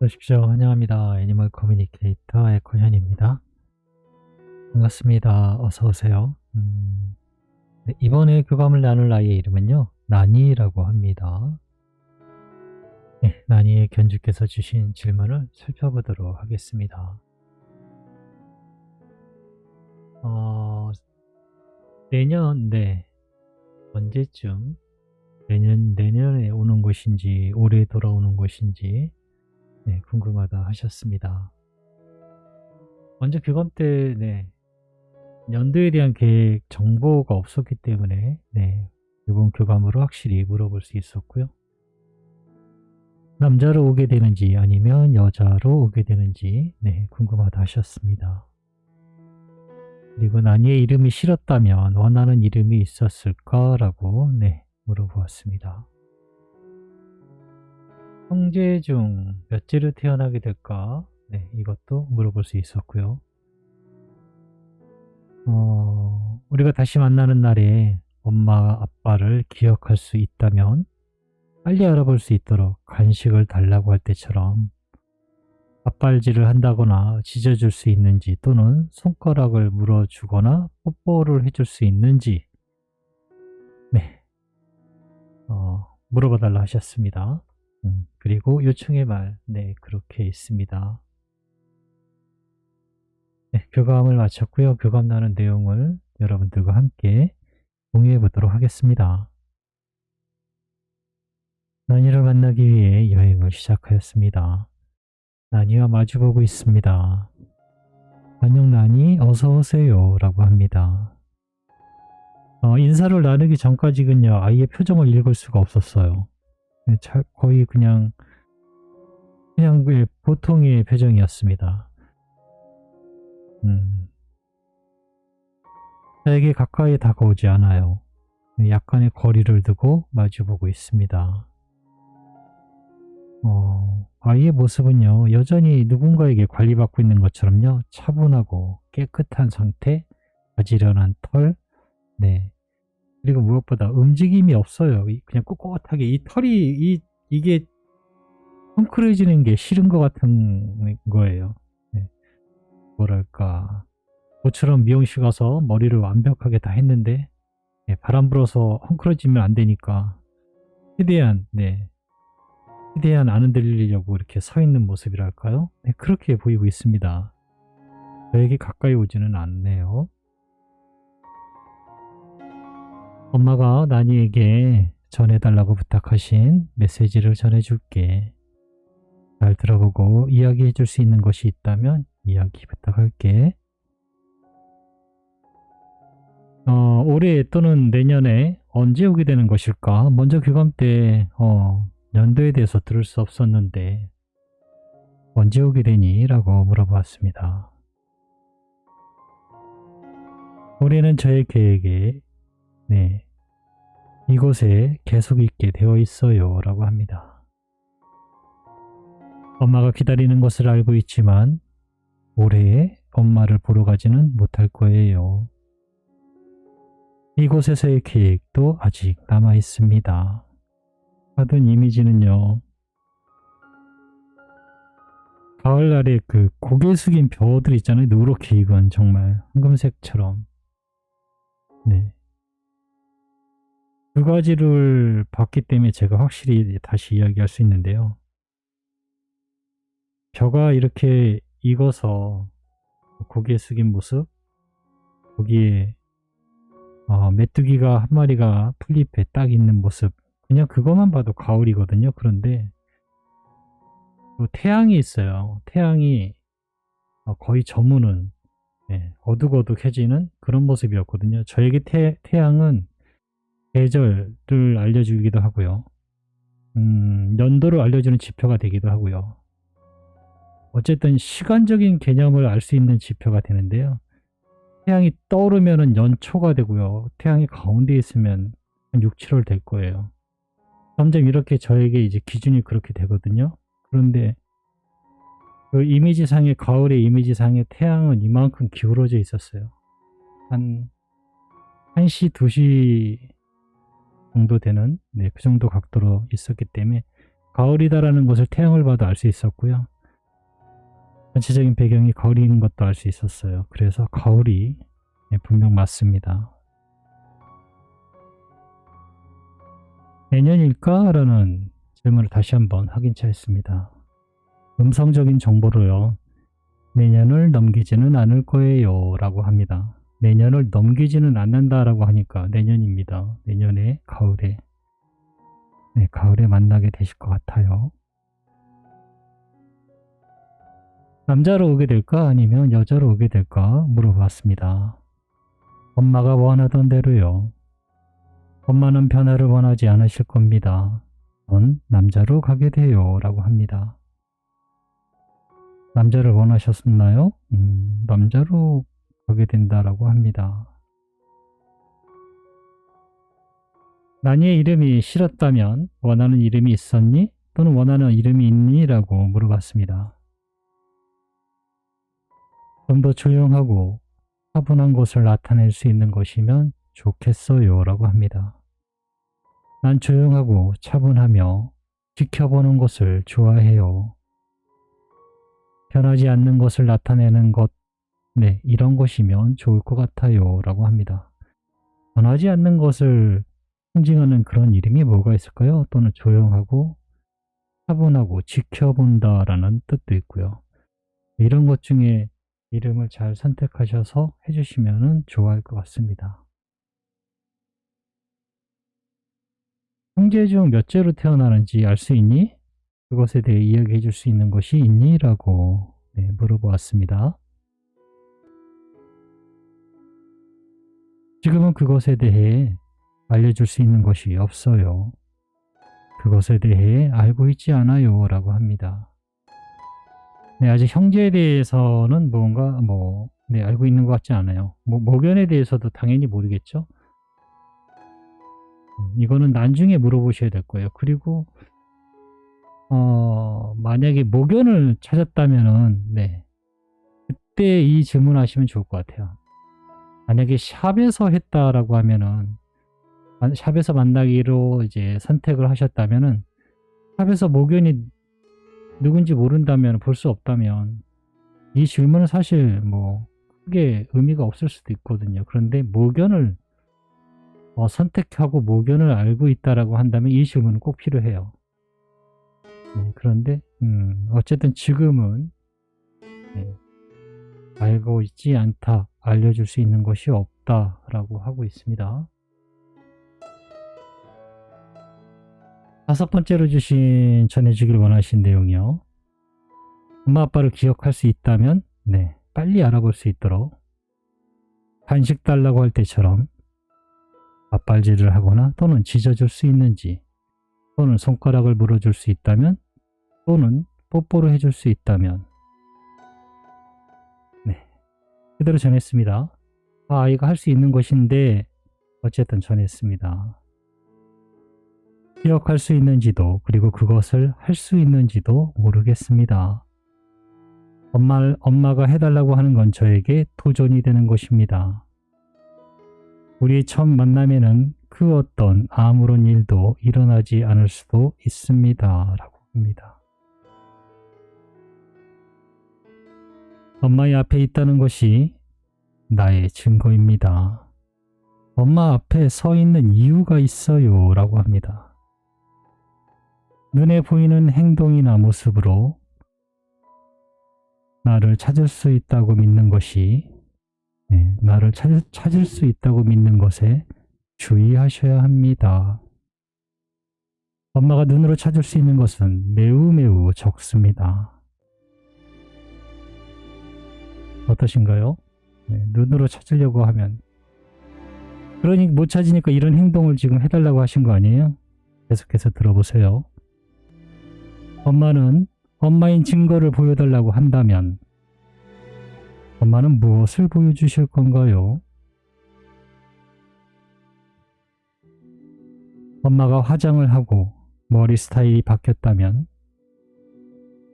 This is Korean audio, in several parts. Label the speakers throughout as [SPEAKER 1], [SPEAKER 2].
[SPEAKER 1] 오십시오. 환영합니다. 애니멀 커뮤니케이터 에코현입니다. 반갑습니다. 어서 오세요. 네, 이번에 교감을 나눌 아이의 이름은요, 나니라고 합니다. 네, 나니의 견주께서 주신 질문을 살펴보도록 하겠습니다. 내년, 네, 언제쯤 내년에 오는 것인지 올해 돌아오는 것인지 네, 궁금하다 하셨습니다. 먼저 교감 때 네, 연도에 대한 계획 정보가 없었기 때문에 네, 이번 교감으로 확실히 물어볼 수 있었고요. 남자로 오게 되는지 아니면 여자로 오게 되는지 네, 궁금하다 하셨습니다. 그리고 나니의 이름이 싫었다면 원하는 이름이 있었을까라고 네, 물어보았습니다. 형제 중 몇째로 태어나게 될까? 네, 이것도 물어볼 수 있었고요. 우리가 다시 만나는 날에 엄마, 아빠를 기억할 수 있다면 빨리 알아볼 수 있도록 간식을 달라고 할 때처럼 앞발질을 한다거나 짖어줄 수 있는지 또는 손가락을 물어주거나 뽀뽀를 해줄 수 있는지 네, 물어봐달라 하셨습니다. 그리고 요청의 말, 네, 그렇게 있습니다. 네, 교감을 마쳤고요. 교감 나눈 내용을 여러분들과 함께 공유해 보도록 하겠습니다. 나니를 만나기 위해 여행을 시작하였습니다. 나니와 마주보고 있습니다. 안녕 나니, 어서 오세요 라고 합니다. 인사를 나누기 전까지는요, 아이의 표정을 읽을 수가 없었어요. 네, 거의 그냥 보통의 표정이었습니다. 저에게 가까이 다가오지 않아요. 약간의 거리를 두고 마주보고 있습니다. 아이의 모습은요, 여전히 누군가에게 관리받고 있는 것처럼요, 차분하고 깨끗한 상태, 가지런한 털, 네. 그리고 무엇보다 움직임이 없어요. 그냥 꼿꼿하게 이 털이 이게 헝클어지는 게 싫은 것 같은 거예요. 네. 뭐랄까, 모처럼 미용실 가서 머리를 완벽하게 다 했는데 네, 바람 불어서 헝클어지면 안 되니까 최대한 안 흔들리려고 이렇게 서 있는 모습이랄까요? 네, 그렇게 보이고 있습니다. 저에게 가까이 오지는 않네요. 엄마가 나니에게 전해달라고 부탁하신 메시지를 전해줄게. 잘 들어보고 이야기해 줄 수 있는 것이 있다면 이야기 부탁할게. 올해 또는 내년에 언제 오게 되는 것일까? 먼저 교감 때 연도에 대해서 들을 수 없었는데 언제 오게 되니? 라고 물어보았습니다. 올해는 저의 계획에 네, 이곳에 계속 있게 되어 있어요 라고 합니다. 엄마가 기다리는 것을 알고 있지만 올해 엄마를 보러 가지는 못할 거예요. 이곳에서의 계획도 아직 남아 있습니다. 하던 이미지는요, 가을날에 그 고개 숙인 벼들 있잖아요. 누렇게 익은 정말 황금색처럼. 네. 두 가지를 봤기 때문에 제가 확실히 다시 이야기할 수 있는데요. 벼가 이렇게 익어서 고개 숙인 모습, 거기에 메뚜기가 한 마리가 풀잎에 딱 있는 모습, 그냥 그것만 봐도 가을이거든요. 그런데 또 태양이 있어요. 태양이 거의 저무는 어둑어둑해지는 그런 모습이었거든요. 저에게 태양은 계절을 알려주기도 하고요. 연도를 알려주는 지표가 되기도 하고요. 어쨌든 시간적인 개념을 알 수 있는 지표가 되는데요. 태양이 떠오르면 연초가 되고요. 태양이 가운데 있으면 한 6, 7월 될 거예요. 점점 이렇게 저에게 이제 기준이 그렇게 되거든요. 그런데 그 이미지상의 가을의 이미지상의 태양은 이만큼 기울어져 있었어요. 한 1시, 2시 정도 되는 그 정도 각도로 있었기 때문에 가을이다라는 것을 태양을 봐도 알 수 있었고요. 전체적인 배경이 가을인 것도 알 수 있었어요. 그래서 가을이 분명 맞습니다. 내년일까? 라는 질문을 다시 한번 확인차했습니다. 음성적인 정보로요. 내년을 넘기지는 않을 거예요 라고 합니다. 내년을 넘기지는 않는다 라고 하니까 내년입니다. 내년에 가을에 가을에 만나게 되실 것 같아요. 남자로 오게 될까 아니면 여자로 오게 될까 물어봤습니다. 엄마가 원하던 대로요. 엄마는 변화를 원하지 않으실 겁니다. 전 남자로 가게 돼요 라고 합니다. 남자를 원하셨나요? 남자로 가게 된다라고 합니다. 나니의 이름이 싫었다면 원하는 이름이 있었니? 또는 원하는 이름이 있니? 라고 물어봤습니다. 좀 더 조용하고 차분한 것을 나타낼 수 있는 것이면 좋겠어요 라고 합니다. 난 조용하고 차분하며 지켜보는 것을 좋아해요. 변하지 않는 것을 나타내는 것, 이런 것이면 좋을 것 같아요 라고 합니다. 변하지 않는 것을 상징하는 그런 이름이 뭐가 있을까요? 또는 조용하고 차분하고 지켜본다 라는 뜻도 있고요. 이런 것 중에 이름을 잘 선택하셔서 해주시면 좋아할 것 같습니다. 형제 중 몇째로 태어나는지 알 수 있니? 그것에 대해 이야기해 줄 수 있는 것이 있니? 라고 물어보았습니다. 지금은 그것에 대해 알려줄 수 있는 것이 없어요. 그것에 대해 알고 있지 않아요 라고 합니다. 아직 형제에 대해서는 뭔가 알고 있는 것 같지 않아요. 모견에 대해서도 당연히 모르겠죠. 이거는 나중에 물어보셔야 될 거예요. 그리고 만약에 모견을 찾았다면은 그때 이 질문하시면 좋을 것 같아요. 만약에 샵에서 했다라고 하면은 샵에서 만나기로 이제 선택을 하셨다면은 샵에서 모견이 누군지 모른다면 볼 수 없다면 이 질문은 사실 크게 의미가 없을 수도 있거든요. 그런데 모견을 선택하고 모견을 알고 있다라고 한다면 이 질문은 꼭 필요해요. 그런데 어쨌든 지금은 알고 있지 않다, 알려줄 수 있는 것이 없다 라고 하고 있습니다. 5번째로 전해주길 원하신 내용이요. 엄마 아빠를 기억할 수 있다면 빨리 알아볼 수 있도록 간식 달라고 할 때처럼 앞발질을 하거나 또는 짖어줄 수 있는지, 또는 손가락을 물어줄 수 있다면, 또는 뽀뽀를 해줄 수 있다면 그대로 전했습니다. 아이가 할 수 있는 것인데 어쨌든 전했습니다. 기억할 수 있는지도, 그리고 그것을 할 수 있는지도 모르겠습니다. 엄마가 해달라고 하는 건 저에게 도전이 되는 것입니다. 우리 첫 만남에는 그 어떤 아무런 일도 일어나지 않을 수도 있습니다. 라고 합니다. 엄마의 앞에 있다는 것이 나의 증거입니다. 엄마 앞에 서 있는 이유가 있어요. 라고 합니다. 눈에 보이는 행동이나 모습으로 나를 찾을 수 있다고 믿는 것이 나를 찾을 수 있다고 믿는 것에 주의하셔야 합니다. 엄마가 눈으로 찾을 수 있는 것은 매우 매우 적습니다. 어떠신가요? 눈으로 찾으려고 하면 그러니 못 찾으니까 이런 행동을 지금 해달라고 하신 거 아니에요? 계속해서 들어보세요. 엄마는 엄마인 증거를 보여달라고 한다면 엄마는 무엇을 보여주실 건가요? 엄마가 화장을 하고 머리 스타일이 바뀌었다면,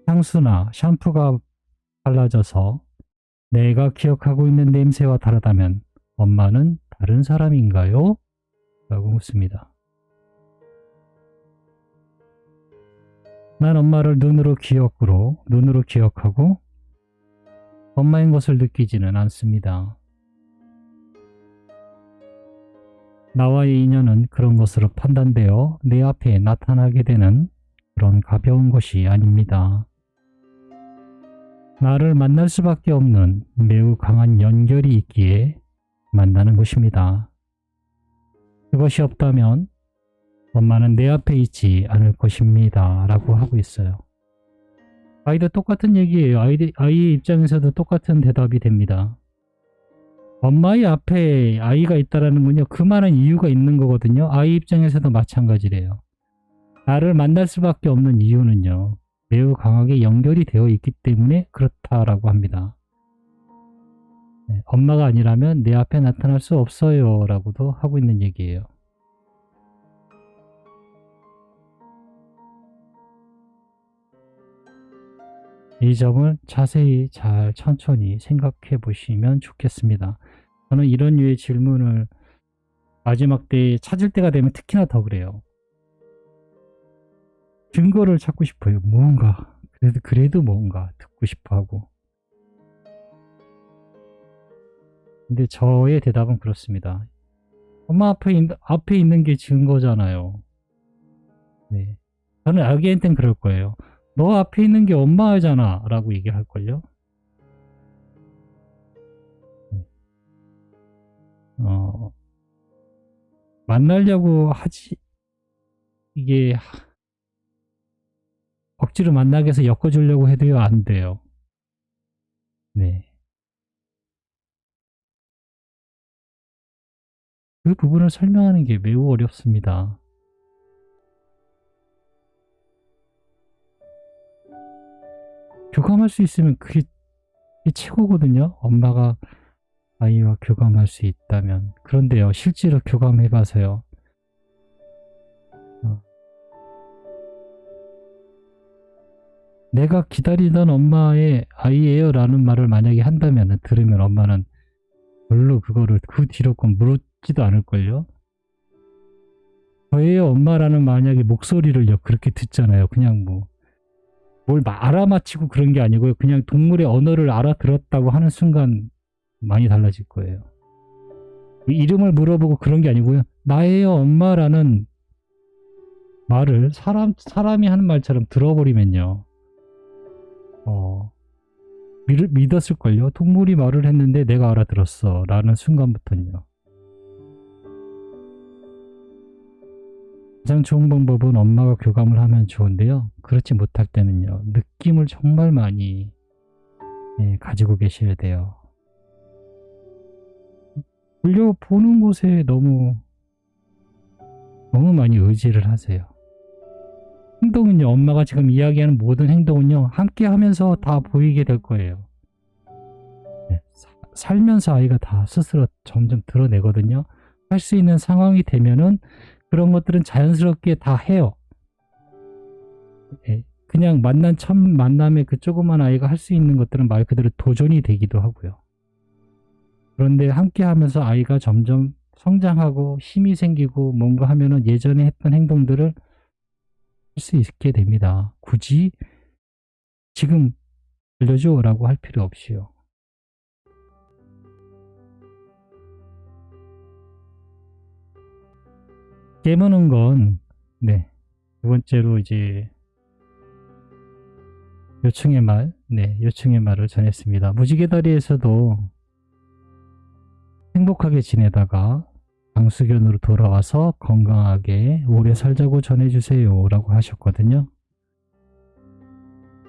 [SPEAKER 1] 향수나 샴푸가 발라져서 내가 기억하고 있는 냄새와 다르다면 엄마는 다른 사람인가요? 라고 묻습니다. 난 엄마를 눈으로 기억하고 엄마인 것을 느끼지는 않습니다. 나와의 인연은 그런 것으로 판단되어 내 앞에 나타나게 되는 그런 가벼운 것이 아닙니다. 나를 만날 수밖에 없는 매우 강한 연결이 있기에 만나는 것입니다. 그것이 없다면 엄마는 내 앞에 있지 않을 것입니다. 라고 하고 있어요. 아이도 똑같은 얘기예요. 아이의 입장에서도 똑같은 대답이 됩니다. 엄마의 앞에 아이가 있다라는 건요, 그만한 이유가 있는 거거든요. 아이 입장에서도 마찬가지래요. 나를 만날 수밖에 없는 이유는요, 매우 강하게 연결이 되어 있기 때문에 그렇다라고 합니다. 네, 엄마가 아니라면 내 앞에 나타날 수 없어요. 라고도 하고 있는 얘기예요. 이 점을 자세히 잘 천천히 생각해 보시면 좋겠습니다. 저는 이런 류의 질문을 마지막 때에 찾을 때가 되면 특히나 더 그래요. 증거를 찾고 싶어요. 무언가. 그래도 뭔가 듣고 싶어 하고. 근데 저의 대답은 그렇습니다. 엄마 앞에 있는 게 증거잖아요. 네. 저는 아기한테는 그럴 거예요. 너 앞에 있는 게 엄마잖아. 라고 얘기할걸요. 만나려고 하지, 이게 억지로 만나게 해서 엮어주려고 해도요, 안 돼요. 네. 그 부분을 설명하는 게 매우 어렵습니다. 교감할 수 있으면 그게 최고거든요. 엄마가 아이와 교감할 수 있다면. 그런데요, 실제로 교감해봐서요. 내가 기다리던 엄마의 아이예요 라는 말을 만약에 한다면, 들으면 엄마는 별로 그거를 그 뒤로 건 물지도 않을걸요. 저예요 엄마라는 만약에 목소리를요 그렇게 듣잖아요. 그냥 뭘 알아맞히고 그런 게 아니고요. 그냥 동물의 언어를 알아들었다고 하는 순간 많이 달라질 거예요. 이름을 물어보고 그런 게 아니고요. 나예요 엄마라는 말을 사람이 하는 말처럼 들어버리면요. 믿었을걸요. 동물이 말을 했는데 내가 알아들었어 라는 순간부터는요. 가장 좋은 방법은 엄마가 교감을 하면 좋은데요. 그렇지 못할 때는요. 느낌을 정말 많이 가지고 계셔야 돼요. 돌려보는 곳에 너무 많이 의지를 하세요. 행동은요. 엄마가 지금 이야기하는 모든 행동은요. 함께 하면서 다 보이게 될 거예요. 네, 살면서 아이가 다 스스로 점점 드러내거든요. 할 수 있는 상황이 되면은 그런 것들은 자연스럽게 다 해요. 네, 그냥 만난 첫 만남에 그 조그만 아이가 할 수 있는 것들은 말 그대로 도전이 되기도 하고요. 그런데 함께 하면서 아이가 점점 성장하고 힘이 생기고 뭔가 하면은 예전에 했던 행동들을 할 수 있게 됩니다. 굳이 지금 알려줘 라고 할 필요 없이요. 깨무는 건, 네. 두 번째로 이제 요청의 말을 전했습니다. 무지개다리에서도 행복하게 지내다가 강수견으로 돌아와서 건강하게 오래 살자고 전해주세요 라고 하셨거든요.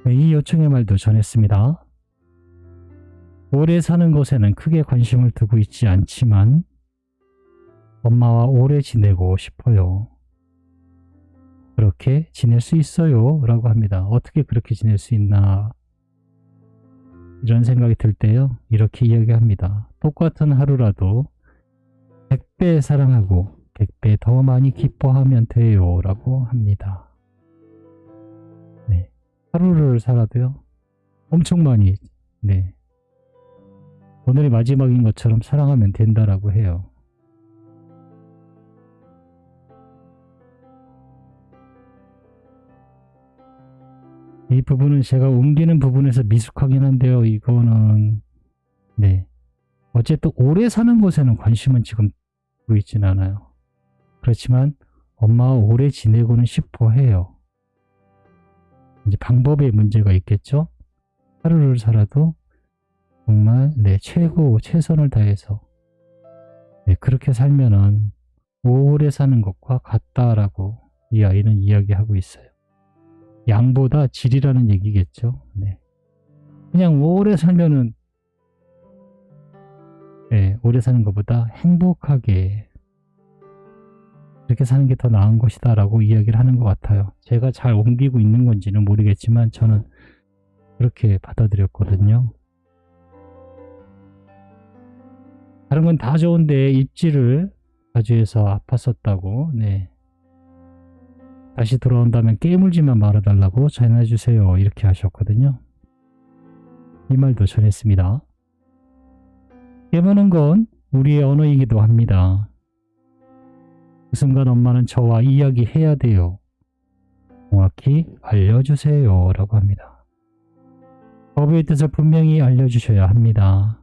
[SPEAKER 1] 이 요청의 말도 전했습니다. 오래 사는 것에는 크게 관심을 두고 있지 않지만 엄마와 오래 지내고 싶어요. 그렇게 지낼 수 있어요 라고 합니다. 어떻게 그렇게 지낼 수 있나 이런 생각이 들 때요. 이렇게 이야기합니다. 똑같은 하루라도 100배 사랑하고 100배 더 많이 기뻐하면 돼요 라고 합니다. 네, 하루를 살아도요. 엄청 많이 오늘이 마지막인 것처럼 사랑하면 된다라고 해요. 이 부분은 제가 옮기는 부분에서 미숙하긴 한데요. 이거는 네. 어쨌든 오래 사는 곳에는 관심은 지금 보이진 않아요. 그렇지만 엄마가 오래 지내고는 싶어 해요. 이제 방법에 문제가 있겠죠? 하루를 살아도 정말 네, 최선을 다해서 네, 그렇게 살면은 오래 사는 것과 같다라고 이 아이는 이야기하고 있어요. 양보다 질이라는 얘기겠죠. 네. 그냥 오래 살면은 네, 오래 사는 것보다 행복하게 이렇게 사는 게 더 나은 것이다 라고 이야기를 하는 것 같아요. 제가 잘 옮기고 있는 건지는 모르겠지만 저는 그렇게 받아들였거든요. 다른 건 다 좋은데 입지를 자주 해서 아팠었다고 네. 다시 돌아온다면 깨물지만 말아달라고 전해주세요 이렇게 하셨거든요. 이 말도 전했습니다. 깨무는 건 우리의 언어이기도 합니다. 그 순간 엄마는 저와 이야기해야 돼요. 정확히 알려주세요 라고 합니다. 법의 뜻을 분명히 알려주셔야 합니다.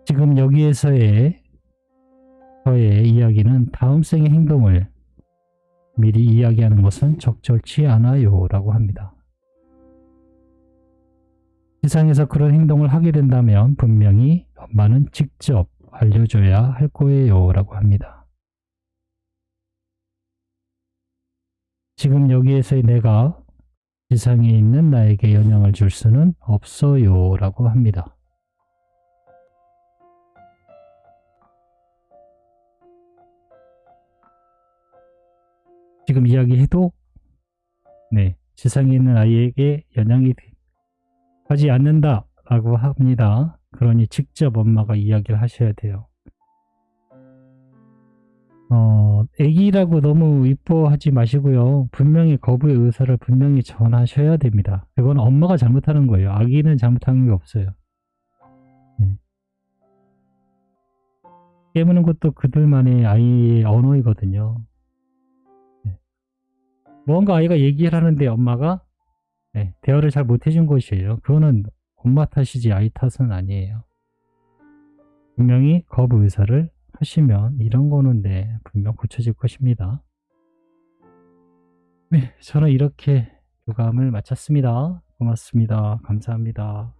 [SPEAKER 1] 지금 여기에서의 저의 이야기는 다음 생의 행동을 미리 이야기하는 것은 적절치 않아요 라고 합니다. 세상에서 그런 행동을 하게 된다면 분명히 엄마는 직접 알려줘야 할 거예요 라고 합니다. 지금 여기에서의 내가 지상에 있는 나에게 영향을 줄 수는 없어요 라고 합니다. 지금 이야기해도 네, 지상에 있는 아이에게 영향이 하지 않는다 라고 합니다. 그러니 직접 엄마가 이야기를 하셔야 돼요. 애기라고 너무 이뻐하지 마시고요. 분명히 거부의 의사를 분명히 전하셔야 됩니다. 그건 엄마가 잘못하는 거예요. 아기는 잘못하는 게 없어요. 네. 깨무는 것도 그들만의 아이의 언어이거든요. 네. 뭔가 아이가 얘기를 하는데 엄마가 네, 대화를 잘 못해준 것이에요. 그거는 엄마 탓이지 아이 탓은 아니에요. 분명히 거부 의사를 하시면 이런 거는 네, 분명 고쳐질 것입니다. 네, 저는 이렇게 교감을 마쳤습니다. 고맙습니다. 감사합니다.